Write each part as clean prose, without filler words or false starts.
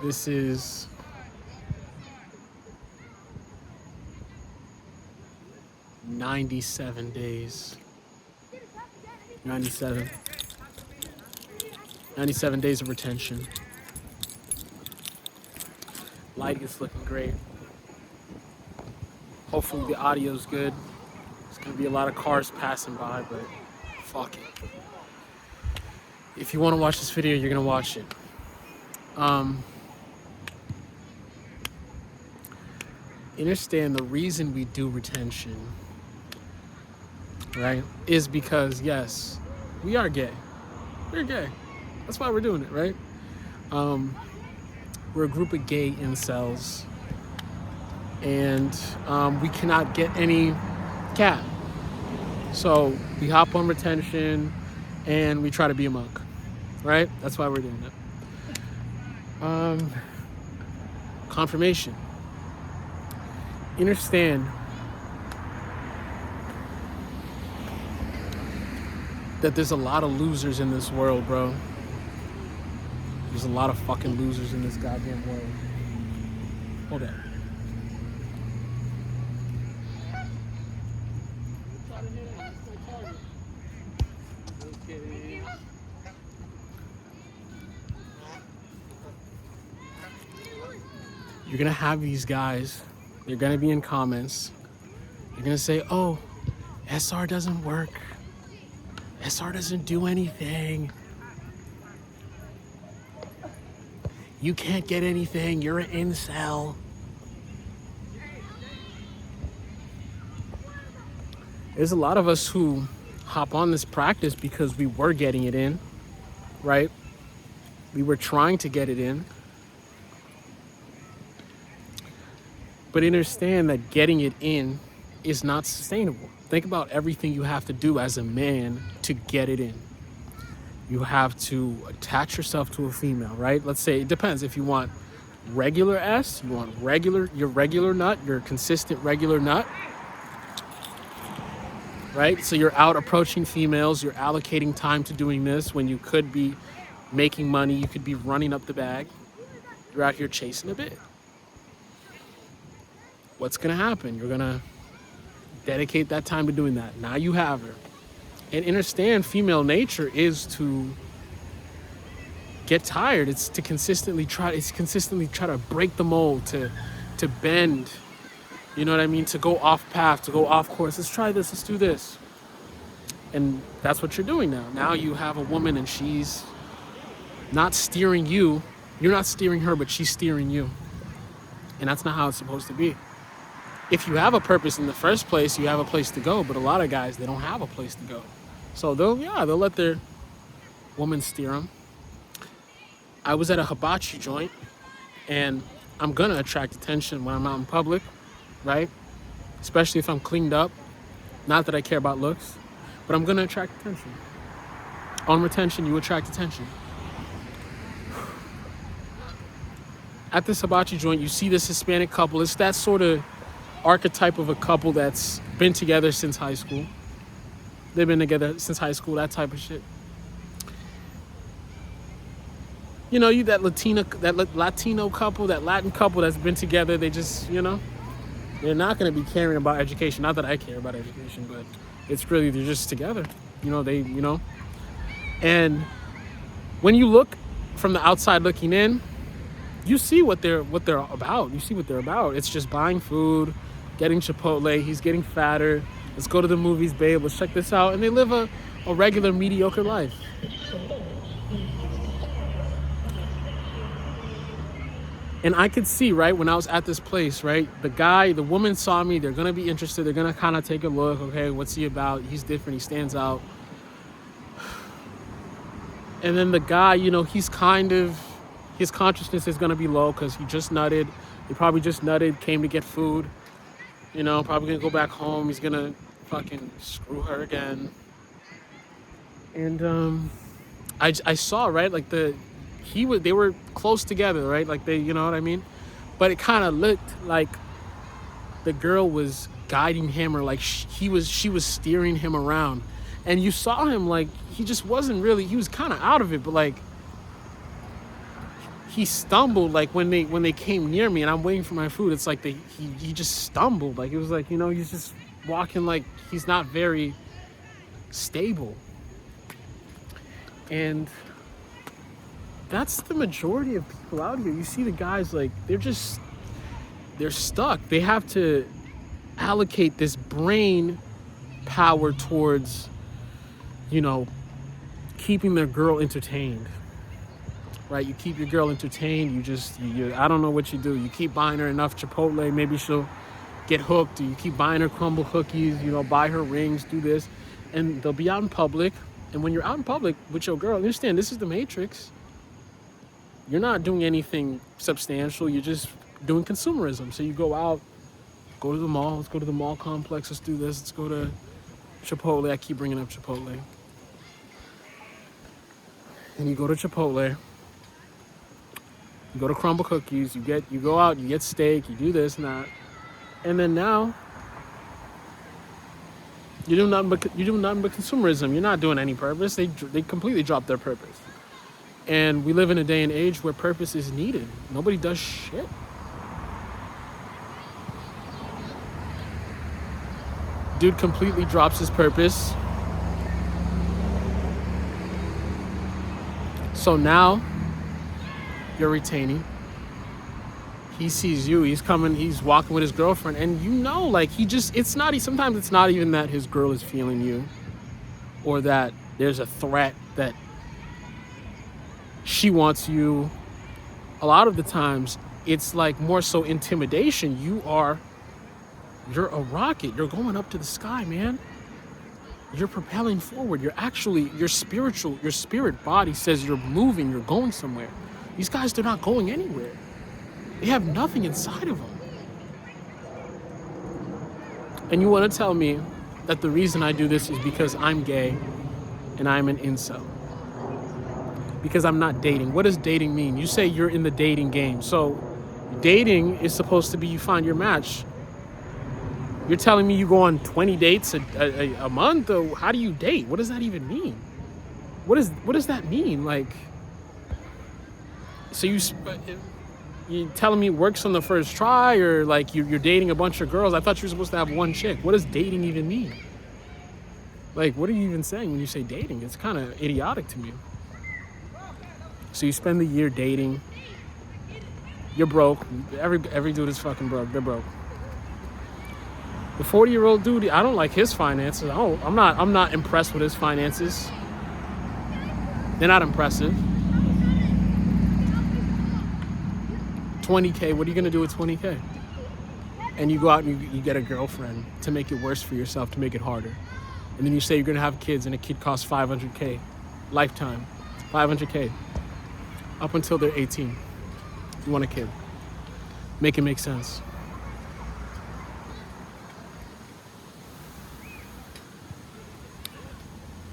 This is 97 days. 97 days of retention. Light is looking great. Hopefully the audio's good. There's gonna be a lot of cars passing by, but fuck it. If you want to watch this video, you're gonna watch it. Understand the reason we do retention, right, is because, yes, we are gay. We're gay. That's why we're doing it, right? We're a group of gay incels, and we cannot get any cat. So we hop on retention and we try to be a monk, right? That's why we're doing it. Confirmation. Understand that there's a lot of losers in this world, bro. There's a lot of fucking losers in this goddamn world. Hold on. You're gonna have these guys. They're gonna be in comments. You're gonna say, "Oh, SR doesn't work. SR doesn't do anything. You can't get anything. You're an incel." There's a lot of us who hop on this practice because we were getting it in, right? We were trying to get it in. But understand that getting it in is not sustainable. Think about everything you have to do as a man to get it in. You have to attach yourself to a female, right? Let's say it depends. If you want regular S, you want your regular nut, your consistent regular nut, right? So you're out approaching females, you're allocating time to doing this when you could be making money, you could be running up the bag. You're out here chasing a bit. What's gonna happen? You're gonna dedicate that time to doing that. Now you have her. And understand, female nature is to get tired. It's to consistently try to break the mold, to bend, you know what I mean? To go off path, to go off course. Let's try this, let's do this. And that's what you're doing now. Now you have a woman and she's not steering you. You're not steering her, but she's steering you. And that's not how it's supposed to be. If you have a purpose in the first place, you have a place to go. But a lot of guys, they don't have a place to go. So they'll let their woman steer them. I was at a hibachi joint, and I'm gonna attract attention when I'm out in public, right? Especially if I'm cleaned up. Not that I care about looks, but I'm gonna attract attention. On retention, you attract attention. At this hibachi joint, you see this Hispanic couple. It's that sort of archetype of a couple that's been together since high school. They've been together since high school, that type of shit. You know, that Latino couple, that Latin couple that's been together, they just, you know, they're not going to be caring about education. Not that I care about education, but it's really, they're just together. You know, and when you look from the outside looking in, you see what they're about. You see what they're about. It's just buying food, getting Chipotle. He's getting fatter. Let's go to the movies, babe. Let's check this out. And they live a regular, mediocre life. And I could see, right, when I was at this place, right, the woman saw me. They're going to be interested. They're going to kind of take a look. Okay, what's he about? He's different. He stands out. And then the guy, you know, his consciousness is going to be low because he just nutted. He probably just nutted, came to get food. You know, probably going to go back home. He's going to fucking screw her again. And I saw, right, like they were close together, right? Like they, you know what I mean? But it kind of looked like the girl was guiding him, or like she was steering him around. And you saw him, like, he just wasn't really, he was kind of out of it, but like, he stumbled, like when they came near me and I'm waiting for my food. It's like he just stumbled. Like it was like, he's just walking like he's not very stable. And that's the majority of people out here. You see the guys, like they're stuck. They have to allocate this brain power towards, keeping their girl entertained. Right? You keep your girl entertained. I don't know what you do. You keep buying her enough Chipotle, maybe she'll get hooked. You keep buying her crumble cookies, buy her rings, do this. And they'll be out in public. And when you're out in public with your girl, understand this is the Matrix. You're not doing anything substantial. You're just doing consumerism. So you go out, go to the mall. Let's go to the mall complex. Let's do this. Let's go to Chipotle. I keep bringing up Chipotle. And you go to Chipotle. You go to crumble cookies. You go out. You get steak. You do this and that. And then now, you do nothing but consumerism. You're not doing any purpose. They completely dropped their purpose. And we live in a day and age where purpose is needed. Nobody does shit. Dude completely drops his purpose. So now you're retaining. He sees you, he's coming, he's walking with his girlfriend, and sometimes it's not even that his girl is feeling you or that there's a threat that she wants you. A lot of the times it's like more so intimidation. You're a rocket. You're going up to the sky, man. You're propelling forward. Your spirit body says you're moving, you're going somewhere. These guys, they're not going anywhere. They have nothing inside of them. And you want to tell me that the reason I do this is because I'm gay and I'm an incel. Because I'm not dating. What does dating mean? You say you're in the dating game. So dating is supposed to be you find your match. You're telling me you go on 20 dates a month? Or how do you date? What does that even mean? What does that mean? Like, so you telling me it works on the first try, or like you're dating a bunch of girls? I thought you were supposed to have one chick. What does dating even mean? Like, what are you even saying when you say dating? It's kind of idiotic to me. So you spend the year dating. You're broke. Every dude is fucking broke. They're broke. The 40-year-old dude, I don't like his finances. I'm not impressed with his finances. They're not impressive. 20K, what are you gonna do with 20K? And you go out and you get a girlfriend to make it worse for yourself, to make it harder. And then you say you're gonna have kids and a kid costs 500K, lifetime, 500K, up until they're 18. You want a kid. Make it make sense.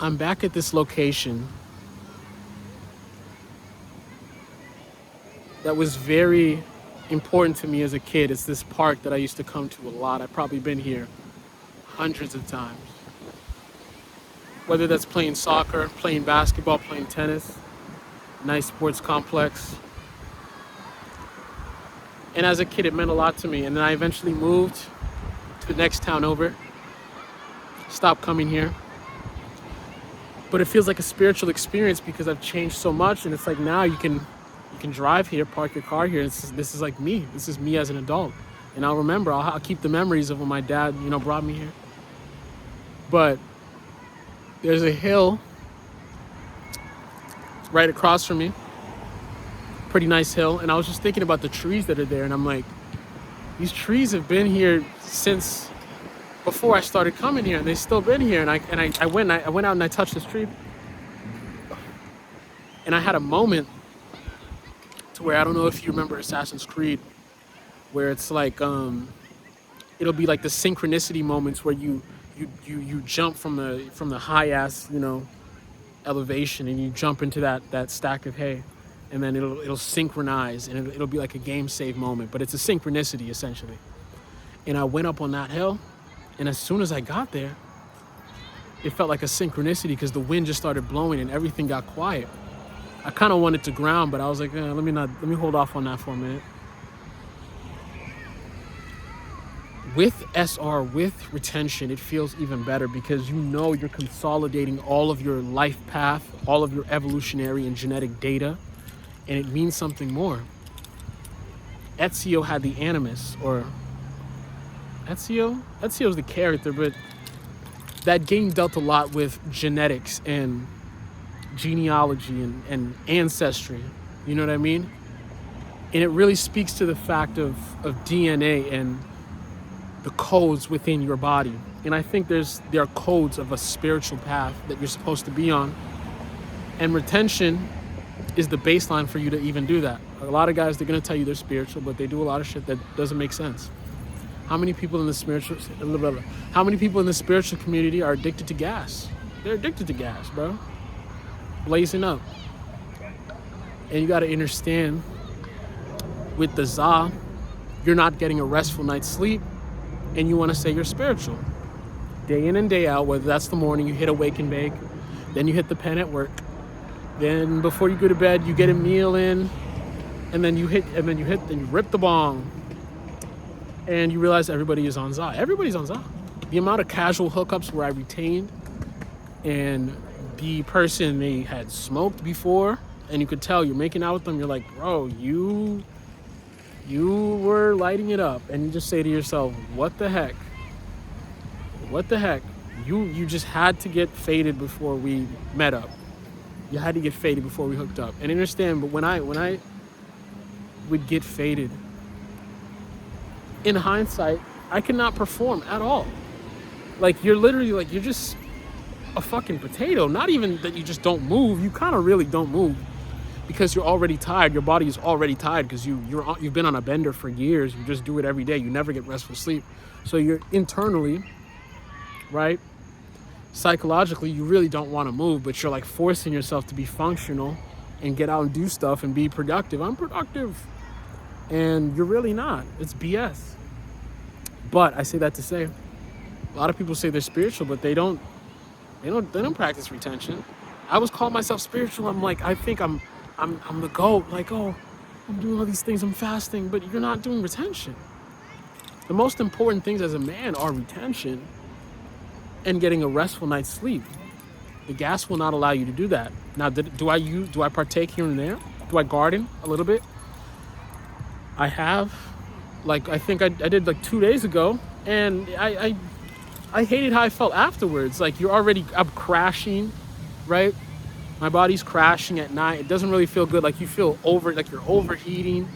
I'm back at this location that was very important to me as a kid. It's this park that I used to come to a lot. I've probably been here hundreds of times. Whether that's playing soccer, playing basketball, playing tennis, nice sports complex. And as a kid, it meant a lot to me. And then I eventually moved to the next town over. Stopped coming here. But it feels like a spiritual experience because I've changed so much. And it's like now you can drive here, park your car here. This is like me. This is me as an adult. And I'll remember, I'll keep the memories of when my dad, brought me here. But there's a hill right across from me. Pretty nice hill. And I was just thinking about the trees that are there. And I'm like, these trees have been here since before I started coming here. And they've still been here. And I went out and I touched this tree. And I had a moment to where, I don't know if you remember Assassin's Creed, where it's like, it'll be like the synchronicity moments where you jump from the high ass, elevation, and you jump into that stack of hay, and then it'll synchronize, and it'll be like a game save moment, but it's a synchronicity essentially. And I went up on that hill, and as soon as I got there, it felt like a synchronicity because the wind just started blowing and everything got quiet. I kind of wanted to ground, but I was like, let me hold off on that for a minute. With SR, with retention, it feels even better because you know you're consolidating all of your life path, all of your evolutionary and genetic data, and it means something more. Ezio had the animus, or Ezio's the character, but that game dealt a lot with genetics and genealogy and ancestry, you know what I mean? And it really speaks to the fact of DNA and the codes within your body. And I think there are codes of a spiritual path that you're supposed to be on. And retention is the baseline for you to even do that. A lot of guys, they're gonna tell you they're spiritual, but they do a lot of shit that doesn't make sense. How many people in the spiritual community are addicted to gas? They're addicted to gas, bro. Blazing up. And you gotta understand, with the za, you're not getting a restful night's sleep, and you want to say you're spiritual. Day in and day out, whether that's the morning, you hit a wake and bake, then you hit the pen at work, then before you go to bed, you get a meal in, and then you rip the bong, and you realize everybody is on za. Everybody's on za. The amount of casual hookups where I retained, and the person they had smoked before, and you could tell you're making out with them, you're like, bro, you were lighting it up, and you just say to yourself, what the heck? You just had to get faded before we met up. You had to get faded before we hooked up. And understand, but when I would get faded, in hindsight, I could not perform at all. Like, you're literally like, you're just a fucking potato. Not even that you just don't move, you kind of really don't move. Because you're already tired, your body is already tired because you've been on a bender for years. You just do it every day. You never get restful sleep. So you're internally, right? Psychologically, you really don't want to move, but you're like forcing yourself to be functional and get out and do stuff and be productive. I'm productive. And you're really not. It's BS. But I say that to say, a lot of people say they're spiritual, but they don't practice retention. I was calling myself spiritual. I'm like, I think I'm the GOAT, like, oh, I'm doing all these things, I'm fasting, but you're not doing retention. The most important things as a man are retention and getting a restful night's sleep. The gas will not allow you to do that. Now, do I partake here and there? Do I garden a little bit? I have, like, I think I did like 2 days ago, and I hated how I felt afterwards. Like, I'm crashing, right? My body's crashing at night. It doesn't really feel good. Like, you feel like you're overheating,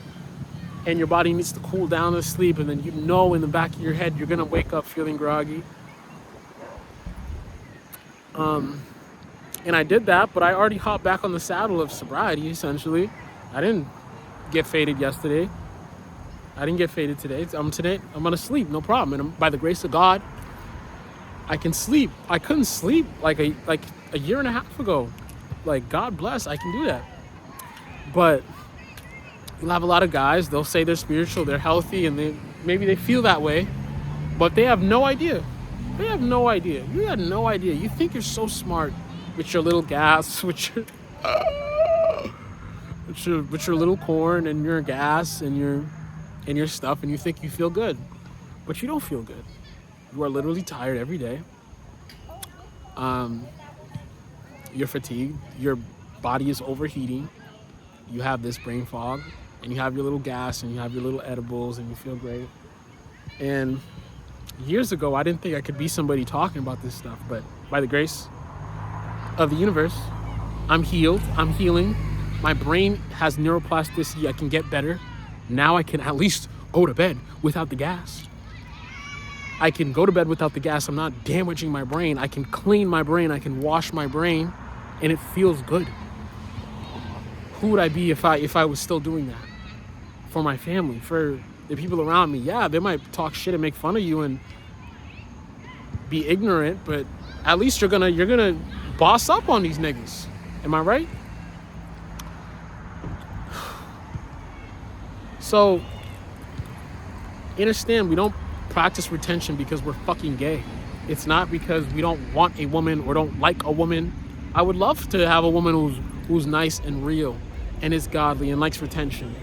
and your body needs to cool down to sleep, and then you know in the back of your head you're gonna wake up feeling groggy. And I did that, but I already hopped back on the saddle of sobriety, essentially. I didn't get faded yesterday. I didn't get faded today. Today I'm gonna sleep, no problem. And by the grace of God, I can sleep. I couldn't sleep like a year and a half ago. Like, God bless, I can do that. But you'll have a lot of guys, they'll say they're spiritual, they're healthy, and maybe they feel that way, but they have no idea. They have no idea. You had no idea. You think you're so smart with your little gas, with your little corn and your gas and your stuff, and you think you feel good, but you don't feel good. You are literally tired every day. You're fatigued, your body is overheating, you have this brain fog, and you have your little gas, and you have your little edibles, and you feel great. And years ago, I didn't think I could be somebody talking about this stuff, but by the grace of the universe, I'm healed, I'm healing. My brain has neuroplasticity, I can get better. Now I can at least go to bed without the gas. I can go to bed without the gas. I'm not damaging my brain. I can clean my brain. I can wash my brain, and it feels good. Who would I be if I was still doing that? For my family, for the people around me. Yeah, they might talk shit and make fun of you and be ignorant, but at least you're gonna boss up on these niggas. Am I right? So understand, we don't practice retention because we're fucking gay. It's not because we don't want a woman or don't like a woman. I would love to have a woman who's who's nice and real and is godly and likes retention.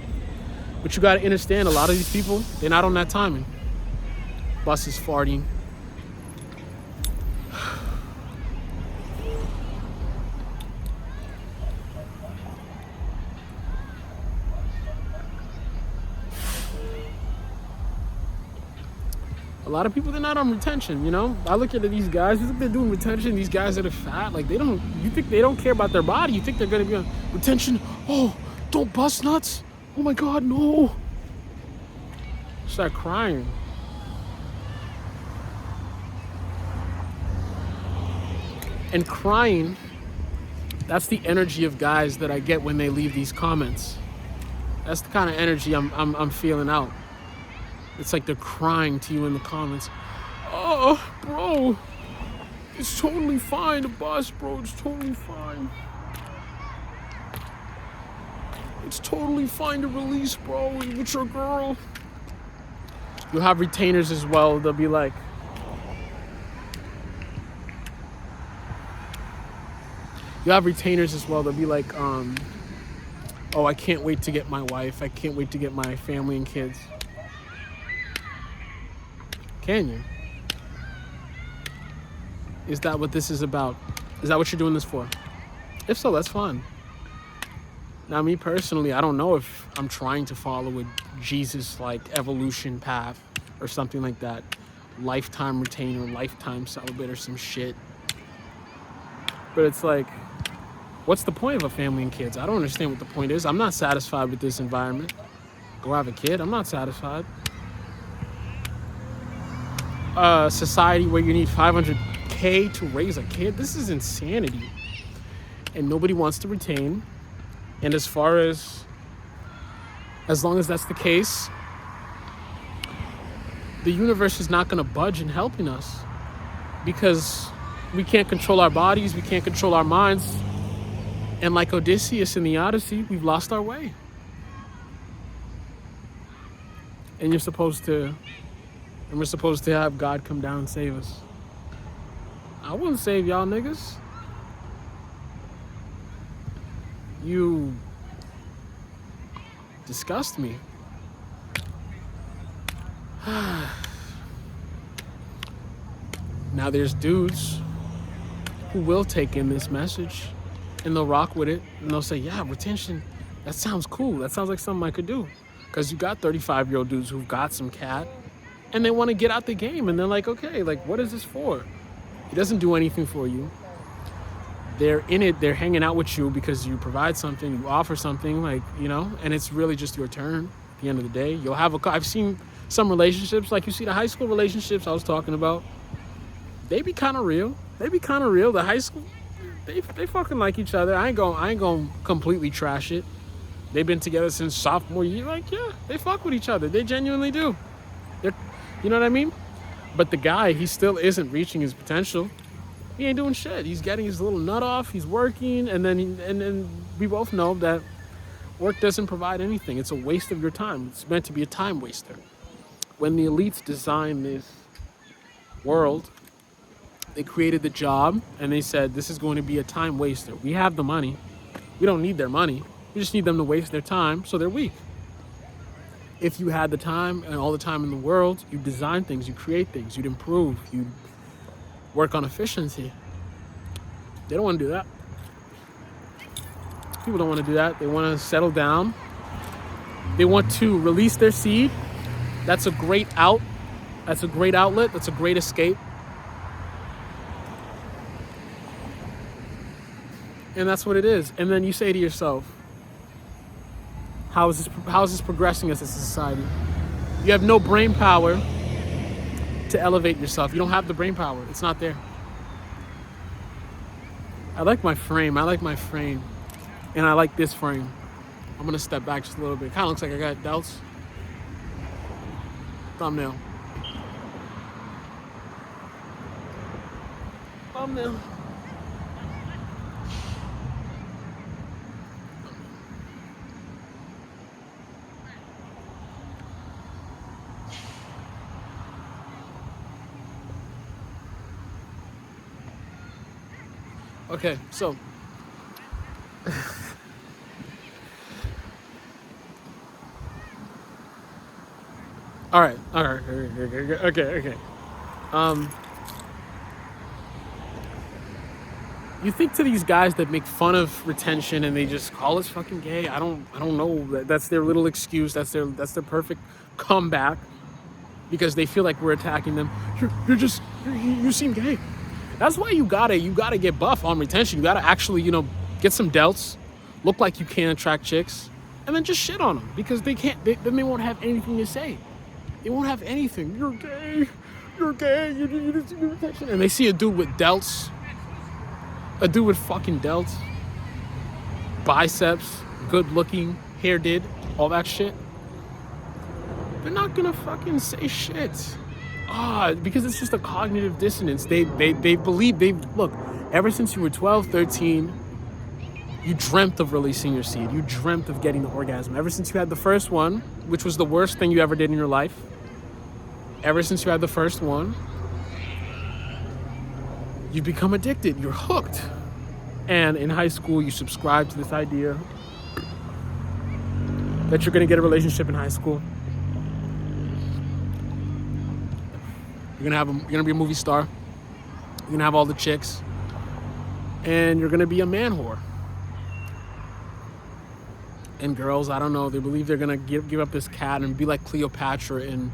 But you got to understand, a lot of these people, they're not on that timing. Buses farting. A lot of people, they're not on retention, you know? I look at these guys, you think they're doing retention, these guys that are fat, like you think they don't care about their body, you think they're gonna be on retention. Oh, don't bust nuts. Oh my God, no. Start crying. And crying, that's the energy of guys that I get when they leave these comments. That's the kind of energy I'm feeling out. It's like they're crying to you in the comments. Oh, bro, it's totally fine to bust, bro. It's totally fine. It's totally fine to release, bro, with your girl. You'll have retainers as well. They'll be like, They'll be like, oh, I can't wait to get my wife. I can't wait to get my family and kids. Can you? Is that what this is about? Is that what you're doing this for? If so, that's fine. Now, me personally, I don't know if I'm trying to follow a Jesus-like evolution path or something like that. Lifetime retainer, lifetime celibate or some shit. But it's like, what's the point of a family and kids? I don't understand what the point is. I'm not satisfied with this environment. Go have a kid? I'm not satisfied. Society where you need $500K to raise a kid. This is insanity. And nobody wants to retain. And as long as that's the case, the universe is not going to budge in helping us, because we can't control our bodies, we can't control our minds. And like Odysseus in the Odyssey, we've lost our way. And we're supposed to have God come down and save us. I wouldn't save y'all niggas. You disgust me. Now there's dudes who will take in this message and they'll rock with it and they'll say, yeah, retention, that sounds cool. That sounds like something I could do. Because you got 35-year-old dudes who've got some cat and they want to get out the game, and they're like, okay, like, what is this for? It doesn't do anything for you. They're in it, they're hanging out with you because you provide something, you offer something, like, you know, and it's really just your turn at the end of the day. You'll have I've seen some relationships, like you see the high school relationships I was talking about, they be kind of real. The high school, they fucking like each other. I ain't gonna completely trash it. They've been together since sophomore year. Like, yeah, they fuck with each other. They genuinely do. You know what I mean? But the guy, he still isn't reaching his potential. He ain't doing shit. He's getting his little nut off. He's working, and then we both know that work doesn't provide anything. It's a waste of your time. It's meant to be a time waster. When the elites designed this world, they created the job, and they said, this is going to be a time waster. We have the money. We don't need their money. We just need them to waste their time, so they're weak. If you had the time and all the time in the world, you'd design things, you'd create things, you'd improve, you'd work on efficiency. They don't want to do that. People don't want to do that. They want to settle down. They want to release their seed. That's a great out. That's a great outlet. That's a great escape. And that's what it is. And then you say to yourself, how is this progressing as a society? You have no brain power to elevate yourself. You don't have the brain power. It's not there. I like my frame. And I like this frame. I'm going to step back just a little bit. Kind of looks like I got delts. Thumbnail. Okay, so All right. Okay. Um, you think to these guys that make fun of retention and they just call us fucking gay? I don't know. That's their little excuse. That's their perfect comeback because they feel like we're attacking them. You seem gay. That's why you gotta get buff on retention. You gotta actually, get some delts, look like you can attract chicks, and then just shit on them because they can't. Then they won't have anything to say. They won't have anything. You're gay. You're gay. You didn't see retention. And they see a dude with delts, a dude with fucking delts, biceps, good looking, hair did, all that shit. They're not gonna fucking say shit. Because it's just a cognitive dissonance. They believe, look, ever since you were 12, 13, you dreamt of releasing your seed. You dreamt of getting the orgasm. Ever since you had the first one, which was the worst thing you ever did in your life, ever since you had the first one, you become addicted. You're hooked. And in high school, you subscribe to this idea that you're gonna get a relationship in high school. You're gonna be a movie star. You're gonna have all the chicks, and you're gonna be a man whore. And girls, I don't know, they believe they're gonna give up this cat and be like Cleopatra and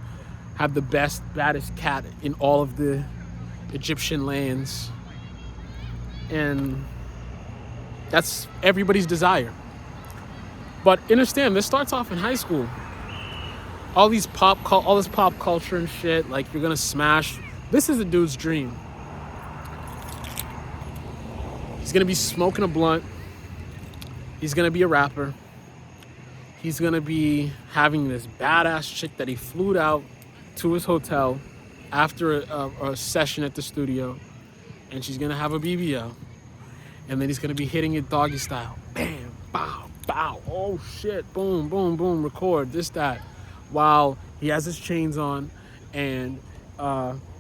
have the baddest cat in all of the Egyptian lands. And that's everybody's desire. But understand, this starts off in high school. All this pop culture and shit, like you're gonna smash. This is a dude's dream. He's gonna be smoking a blunt. He's gonna be a rapper. He's gonna be having this badass chick that he flew out to his hotel after a session at the studio, and she's gonna have a BBL, and then he's gonna be hitting it doggy style. Bam, bow, bow. Oh shit! Boom, boom, boom. Record this, that. While he has his chains on, and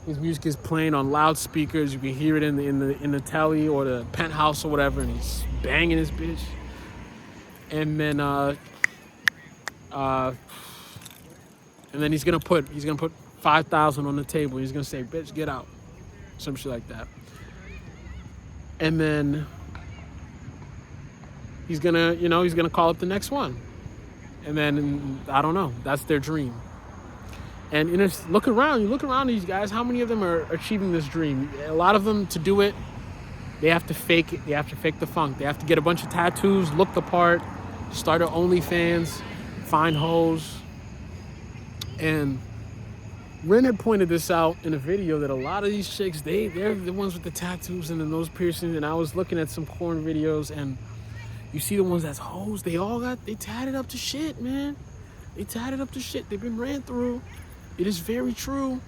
his music is playing on loudspeakers. You can hear it in the telly or the penthouse or whatever, and he's banging his bitch. And then he's gonna put 5,000 on the table. He's gonna say, "Bitch, get out," some shit like that. And then he's gonna call up the next one. And then, I don't know, that's their dream. And you look around these guys, how many of them are achieving this dream? A lot of them, to do it, they have to fake it. They have to fake the funk. They have to get a bunch of tattoos, look the part, start an OnlyFans, find hoes. And Ren had pointed this out in a video that a lot of these chicks, they're the ones with the tattoos and the nose piercings. And I was looking at some porn videos, and you see the ones that's hoes, they tatted up to shit, man. They tatted up to shit. They've been ran through. It is very true.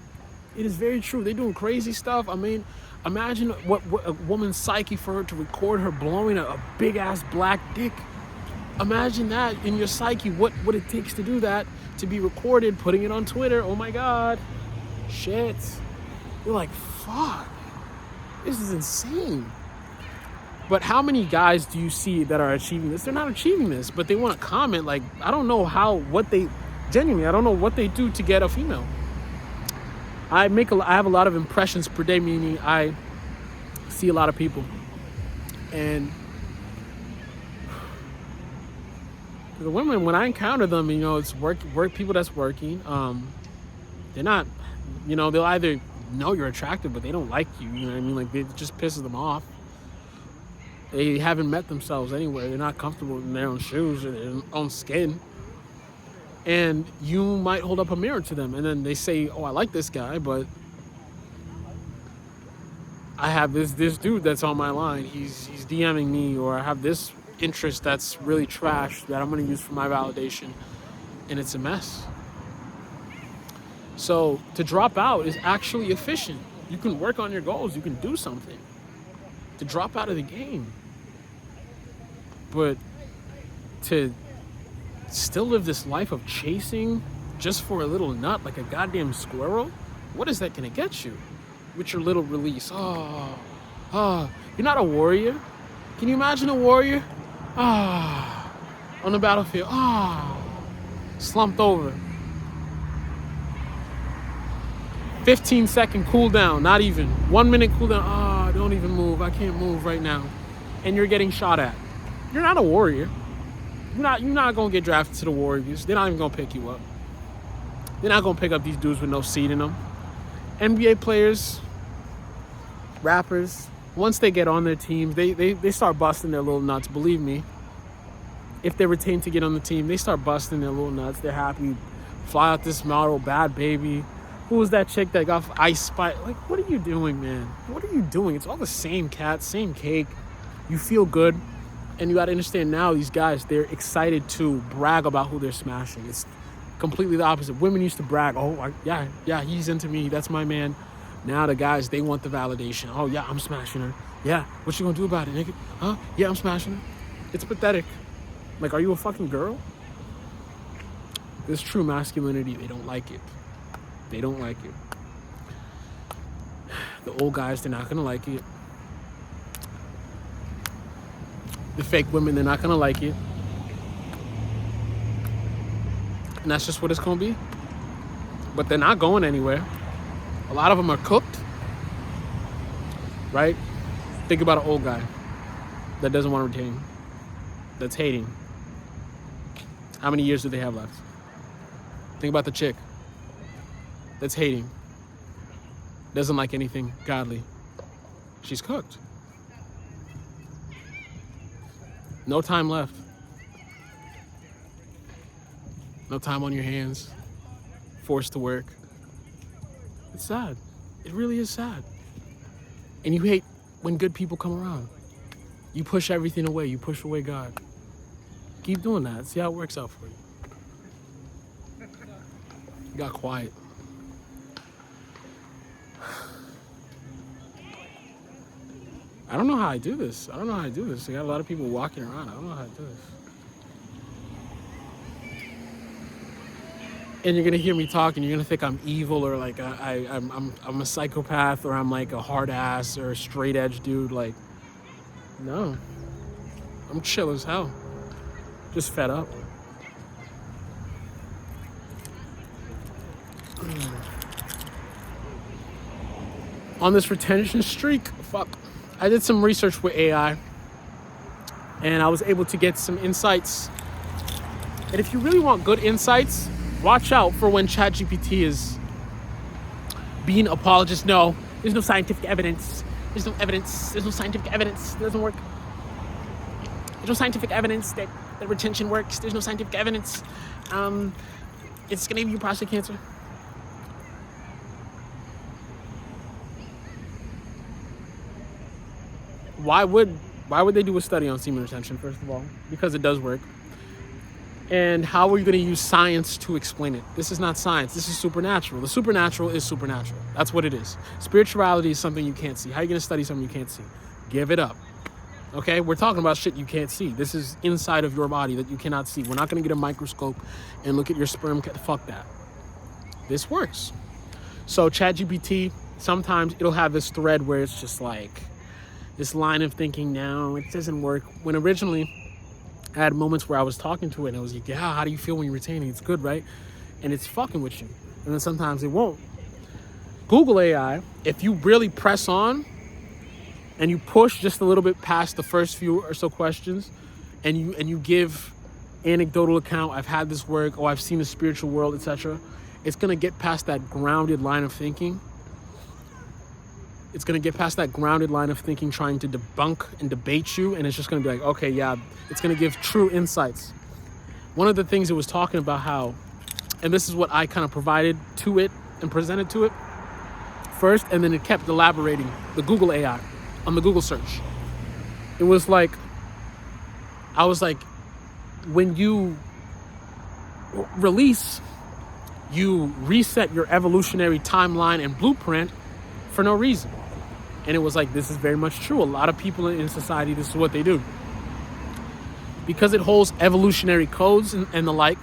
It is very true. They're doing crazy stuff. I mean, imagine what a woman's psyche for her to record her blowing a big ass black dick. Imagine that in your psyche, what it takes to do that, to be recorded, putting it on Twitter. Oh my God. Shit. You're like, fuck. This is insane. But how many guys do you see that are achieving this? They're not achieving this, but they want to comment. Like, I don't know genuinely, I don't know what they do to get a female. I have a lot of impressions per day, meaning I see a lot of people. And the women, when I encounter them, it's work people that's working. They're not, they'll either know you're attractive, but they don't like you. You know what I mean? Like, it just pisses them off. They haven't met themselves anywhere. They're not comfortable in their own shoes or their own skin. And you might hold up a mirror to them, and then they say, "Oh, I like this guy, but I have this dude that's on my line. He's DMing me, or I have this interest that's really trash that I'm going to use for my validation," and it's a mess. So to drop out is actually efficient. You can work on your goals. You can do something. To drop out of the game. But to still live this life of chasing just for a little nut like a goddamn squirrel, what is that gonna get you with your little release? You're not a warrior. Can you imagine a warrior? On the battlefield, slumped over. 15-second cool down, not even. 1 minute cool down. Ah, don't even move. I can't move right now. And you're getting shot at. You're not a warrior. You're not gonna get drafted to the Warriors. They're not even gonna pick you up. They're not gonna pick up these dudes with no seed in them. NBA players, rappers, once they get on their teams, they start busting their little nuts. Believe me. If they're retained to get on the team, they start busting their little nuts. They're happy. Fly out this model, bad baby. Who was that chick that got Ice Spice? Like, what are you doing, man? What are you doing? It's all the same cat, same cake. You feel good. And you got to understand now, these guys, they're excited to brag about who they're smashing. It's completely the opposite. Women used to brag, oh, yeah, he's into me. That's my man. Now the guys, they want the validation. Oh, yeah, I'm smashing her. Yeah, what you gonna do about it, nigga? Huh? Yeah, I'm smashing her. It's pathetic. Like, are you a fucking girl? This true masculinity, they don't like it. They don't like it. The old guys, they're not gonna like it. The fake women, they're not gonna like it. And that's just what it's gonna be. But they're not going anywhere. A lot of them are cooked, right? Think about an old guy that doesn't want to retain, that's hating. How many years do they have left? Think about the chick that's hating, doesn't like anything godly. She's cooked. No time left. No time on your hands. Forced to work. It's sad. It really is sad. And you hate when good people come around. You push everything away. You push away God. Keep doing that. See how it works out for you. You got quiet. I don't know how I do this. I got a lot of people walking around. I don't know how to do this. And you're gonna hear me talking. You're gonna think I'm evil or like I'm a psychopath or I'm like a hard ass or a straight edge dude. Like, no, I'm chill as hell. Just fed up. On this retention streak, I did some research with AI and I was able to get some insights. And if you really want good insights, watch out for when ChatGPT is being apologist. No, there's no scientific evidence. There's no scientific evidence. It doesn't work. There's no scientific evidence that retention works. There's no scientific evidence. It's gonna give you prostate cancer. Why would they do a study on semen retention, first of all? Because it does work. And how are you going to use science to explain it? This is not science. This is supernatural. The supernatural is supernatural. That's what it is. Spirituality is something you can't see. How are you going to study something you can't see? Give it up. Okay? We're talking about shit you can't see. This is inside of your body that you cannot see. We're not going to get a microscope and look at your sperm. Fuck that. This works. So ChatGPT, sometimes it'll have this thread where it's just like this line of thinking, no, it doesn't work. When originally I had moments where I was talking to it and I was like, yeah, how do you feel when you're retaining? It's good, right? And it's fucking with you. And then sometimes it won't. Google AI, if you really press on and you push just a little bit past the first few or so questions and you give anecdotal account, I've had this work, oh, I've seen the spiritual world, etc. It's going to get past that grounded line of thinking. It's going to get past that grounded line of thinking, trying to debunk and debate you. And it's just going to be like, okay, yeah, it's going to give true insights. One of the things it was talking about how, and this is what I kind of provided to it and presented to it first, and then it kept elaborating the Google AI on the Google search. It was like, I was like, when you release, you reset your evolutionary timeline and blueprint for no reason. And it was like, this is very much true. A lot of people in society, this is what they do. Because it holds evolutionary codes and the like,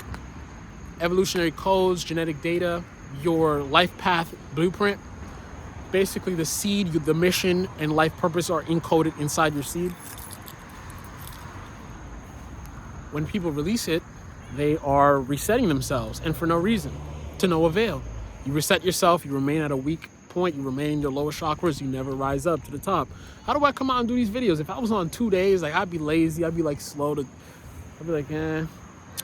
evolutionary codes, genetic data, your life path blueprint, basically the seed, the mission, and life purpose are encoded inside your seed. When people release it, they are resetting themselves, and for no reason, to no avail. You reset yourself, you remain at a weak point, you remain in your lower chakras, you never rise up to the top. How do I come out and do these videos? If I was on 2 days, like, I'd be lazy, I'd be like I'd be like, eh.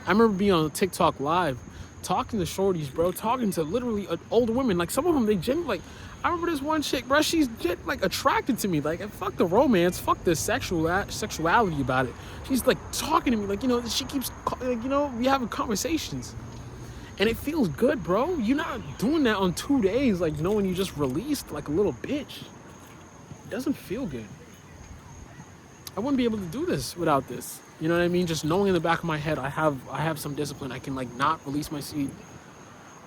I remember being on TikTok live, talking to shorties, bro, talking to literally older women. Like, some of them, they genuinely, like, I remember this one chick, bro, she's like attracted to me. Like, fuck the romance, fuck the sexuality about it. She's like talking to me, like, you know, she keeps, like, you know, we having conversations. And it feels good, bro. You're not doing that on 2 days, like, knowing you just released like a little bitch. It doesn't feel good. I wouldn't be able to do this without this. You know what I mean? Just knowing in the back of my head, I have some discipline. I can, like, not release my seed.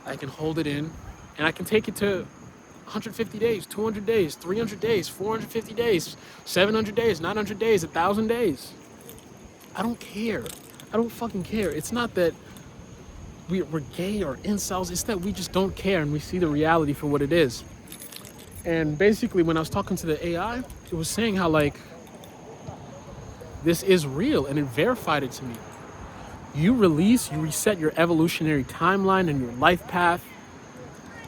I can hold it in, and I can take it to 150 days, 200 days, 300 days, 450 days, 700 days, 900 days, 1,000 days. I don't care. I don't fucking care. It's not that we're gay or incels. It's that we just don't care, and we see the reality for what it is. And basically, when I was talking to the AI, it was saying how, like, this is real, and it verified it to me. You reset your evolutionary timeline and your life path.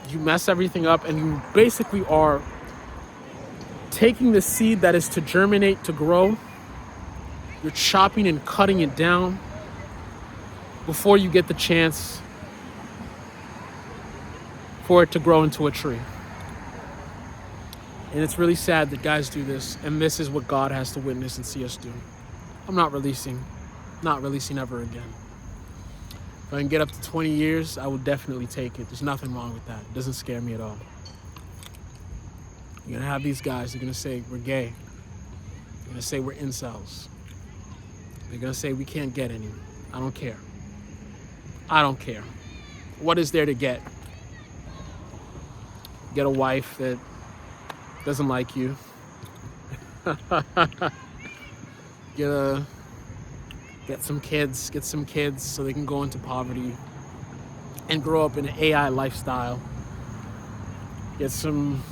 You mess everything up, and you basically are taking the seed that is to germinate, to grow. You're chopping and cutting it down before you get the chance for it to grow into a tree. And it's really sad that guys do this, and this is what God has to witness and see us do. I'm not releasing ever again. If I can get up to 20 years, I will definitely take it. There's nothing wrong with that. It doesn't scare me at all. You're gonna have these guys, they're gonna say we're gay. They're gonna say we're incels. They're gonna say we can't get any. I don't care. I don't care. What is there to get? Get a wife that doesn't like you. Get some kids so they can go into poverty and grow up in an AI lifestyle. Get some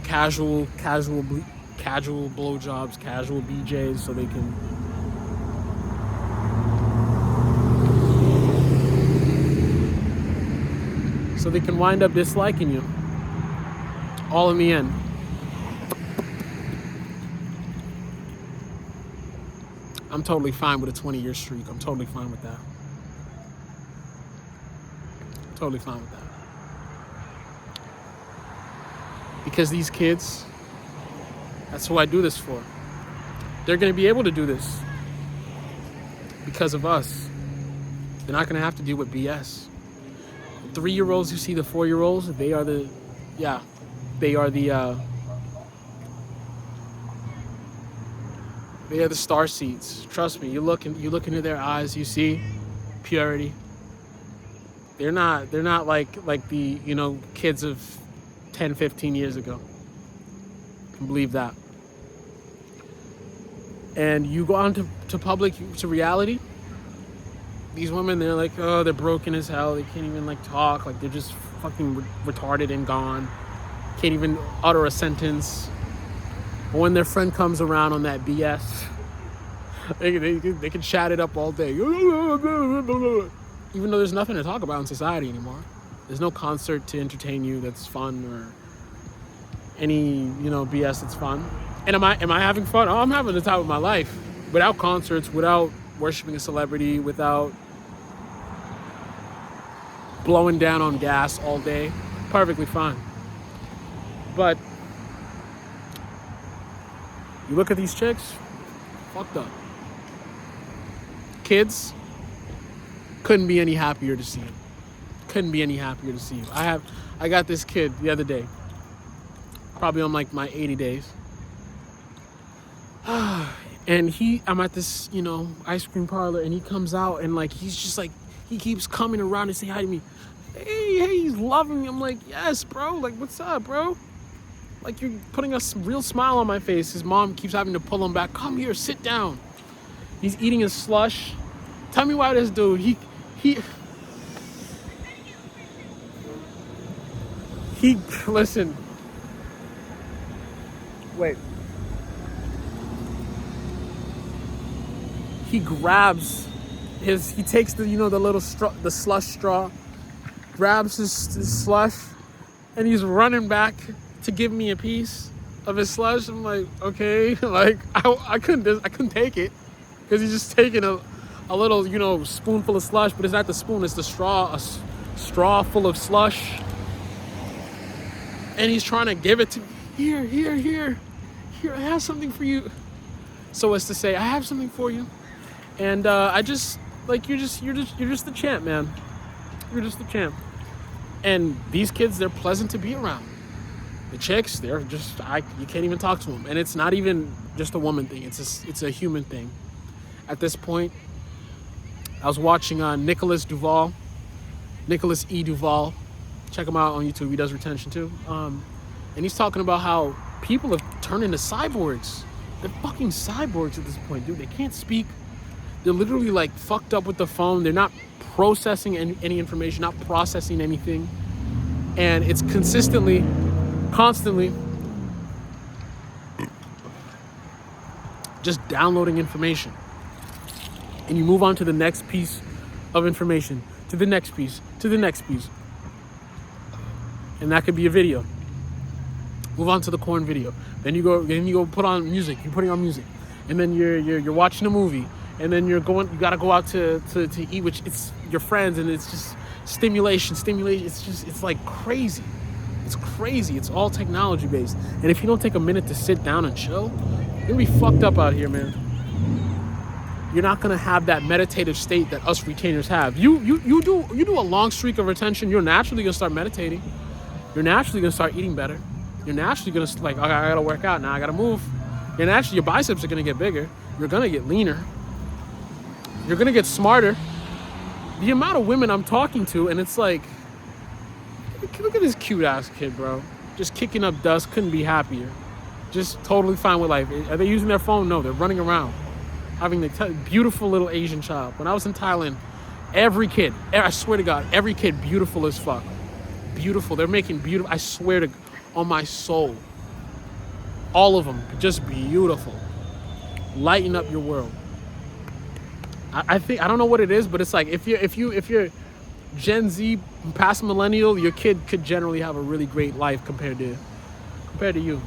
casual blowjobs, casual BJs, so they can wind up disliking you. All in the end. I'm totally fine with a 20-year streak. I'm totally fine with that. Totally fine with that. Because these kids, that's who I do this for. They're going to be able to do this because of us. They're not going to have to deal with BS. 3-year-olds, you see the 4-year-olds, they are the star seeds. Trust me, you look into their eyes, you see purity. They're not like the, you know, kids of 10, 15 years ago. I can believe that. And you go on to public, to reality, these women, they're like, oh, they're broken as hell. They can't even, like, talk. Like, they're just fucking retarded and gone. Can't even utter a sentence. But when their friend comes around on that BS, they can chat it up all day. Even though there's nothing to talk about in society anymore. There's no concert to entertain you that's fun, or any, you know, BS that's fun. And am I having fun? Oh, I'm having the time of my life. Without concerts, without worshiping a celebrity, without blowing down on gas all day. Perfectly fine. But you look at these chicks, fucked up. Kids, couldn't be any happier to see. Couldn't be any happier to see. I got this kid the other day, probably on like my 80 days. And I'm at this, you know, ice cream parlor, and he comes out, and like, he's just like, he keeps coming around and saying hi to me. Hey, he's loving me. I'm like, yes, bro. Like, what's up, bro? Like, you're putting a real smile on my face. His mom keeps having to pull him back. Come here, sit down. He's eating his slush. Tell me why this dude, he listen. Wait. He grabs he takes the, you know, the little straw, the slush straw grabs his slush and he's running back to give me a piece of his slush. I'm like, okay, like I couldn't take it because he's just taking a little, you know, spoonful of slush, but it's not the spoon, it's the straw, a straw full of slush. And he's trying to give it to me. Here, I have something for you. So as to say, I have something for you. And I just, like, you're just the champ, man. You're just the champ. And these kids, they're pleasant to be around. The chicks, they're just, you can't even talk to them. And it's not even just a woman thing. It's a human thing. At this point, I was watching Nicholas E. Duvall. Check him out on YouTube. He does retention too. And he's talking about how people have turned into cyborgs. They're fucking cyborgs at this point, dude. They can't speak. They're literally like fucked up with the phone. They're not processing any information, not processing anything. And it's constantly just downloading information. And you move on to the next piece of information, to the next piece, to the next piece. And that could be a video. Move on to the corn video. Then you go put on music. You're putting on music. And then you're watching a movie. And then you gotta go out to eat, which it's your friends, and it's just stimulation. It's like crazy. It's crazy. It's all technology based. And if you don't take a minute to sit down and chill, you're gonna be fucked up out here, man. You're not gonna have that meditative state that us retainers have. You do a long streak of retention, you're naturally gonna start meditating. You're naturally gonna start eating better. You're naturally gonna like, okay, I gotta work out now. I gotta move. You're naturally, your biceps are gonna get bigger. You're gonna get leaner. You're gonna get smarter. The amount of women I'm talking to, and it's like, look at this cute ass kid, bro. Just kicking up dust, couldn't be happier. Just totally fine with life. Are they using their phone? No, they're running around. Having the beautiful little Asian child. When I was in Thailand, every kid, I swear to God, every kid beautiful as fuck. Beautiful. They're making beautiful, I swear to, on my soul. All of them, just beautiful. Lighten up your world. I think, I don't know what it is, but it's like, if you're Gen Z, past millennial, your kid could generally have a really great life compared to you.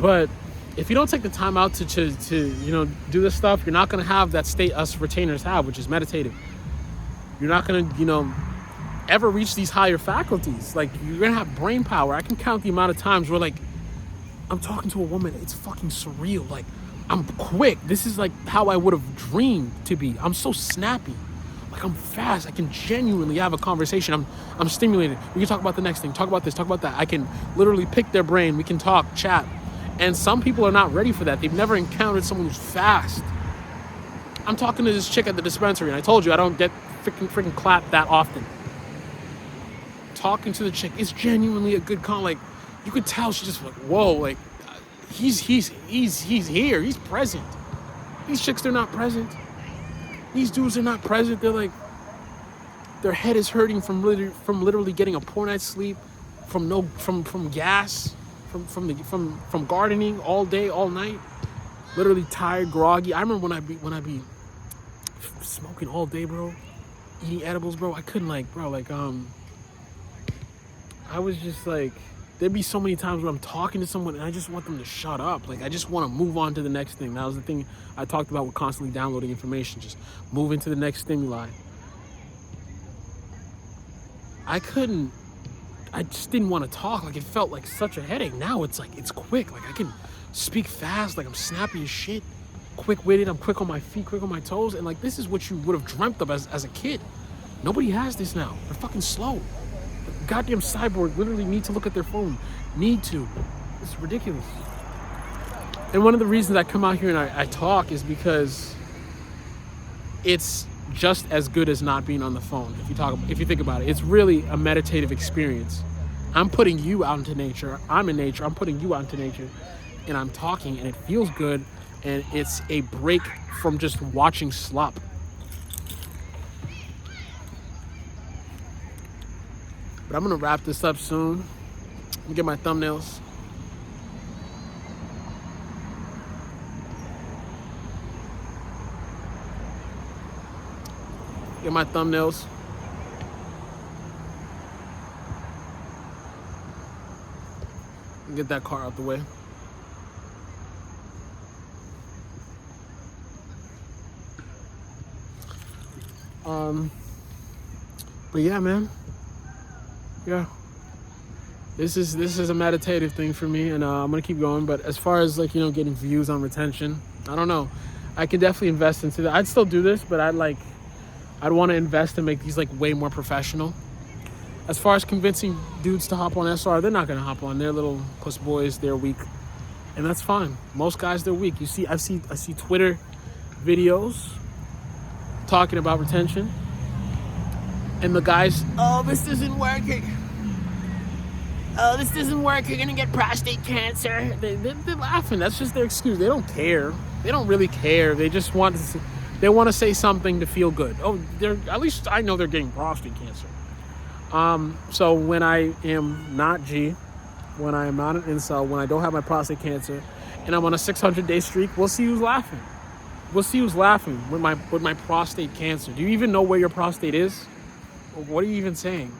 But if you don't take the time out to you know, do this stuff, you're not gonna have that state us retainers have, which is meditative. You're not gonna, you know, ever reach these higher faculties. Like, you're gonna have brain power. I can count the amount of times where, like, I'm talking to a woman, it's fucking surreal. Like, I'm quick. This is like how I would have dreamed to be. I'm so snappy. Like, I'm fast. I can genuinely have a conversation. I'm stimulated. We can talk about the next thing, talk about this, talk about that. I can literally pick their brain. We can talk, chat. And some people are not ready for that. They've never encountered someone who's fast. I'm talking to this chick at the dispensary, and I told you I don't get freaking clapped that often. Talking to the chick, it's genuinely a good like, you could tell she's just like, whoa, like, he's here, he's present. These chicks, they're not present. These dudes are not present. They're like, their head is hurting from literally getting a poor night's sleep, from gas, from gardening all day, all night. Literally tired, groggy. I remember when I be smoking all day, bro, eating edibles, bro. I couldn't, like, bro, like, I was just like, there'd be so many times where I'm talking to someone and I just want them to shut up. Like, I just want to move on to the next thing. That was the thing I talked about with constantly downloading information, just moving to the next stimuli. I just didn't want to talk. Like, it felt like such a headache. Now it's like, it's quick. Like, I can speak fast. Like, I'm snappy as shit. Quick-witted. I'm quick on my feet, quick on my toes. And like, this is what you would have dreamt of as a kid. Nobody has this now. They're fucking slow. Goddamn cyborg literally need to look at their phone. Need to. It's ridiculous. And one of the reasons I come out here and I talk is because it's just as good as not being on the phone. If you think about it, it's really a meditative experience. I'm putting you out into nature. I'm in nature. I'm putting you out into nature, and I'm talking, and it feels good, and it's a break from just watching slop. But I'm gonna wrap this up soon. Let me get my thumbnails. Get my thumbnails. Get that car out the way. But yeah, man. Yeah. This is a meditative thing for me, and I'm gonna keep going. But as far as, like, getting views on retention, I don't know. I can definitely invest into that. I'd still do this, but I'd want to invest and make these like way more professional. As far as convincing dudes to hop on SR, they're not gonna hop on. They're little puss boys. They're weak, and that's fine. Most guys, they're weak. I see Twitter videos talking about retention, and the guys, oh, this isn't working. Oh, this doesn't work. You're gonna get prostate cancer. They're laughing. That's just their excuse. They don't care. They don't really care. They just want to. They want to say something to feel good. Oh, at least I know they're getting prostate cancer. So when I am not G, when I am not an incel, when I don't have my prostate cancer, and I'm on a 600-day streak, we'll see who's laughing. We'll see who's laughing with my prostate cancer. Do you even know where your prostate is? What are you even saying?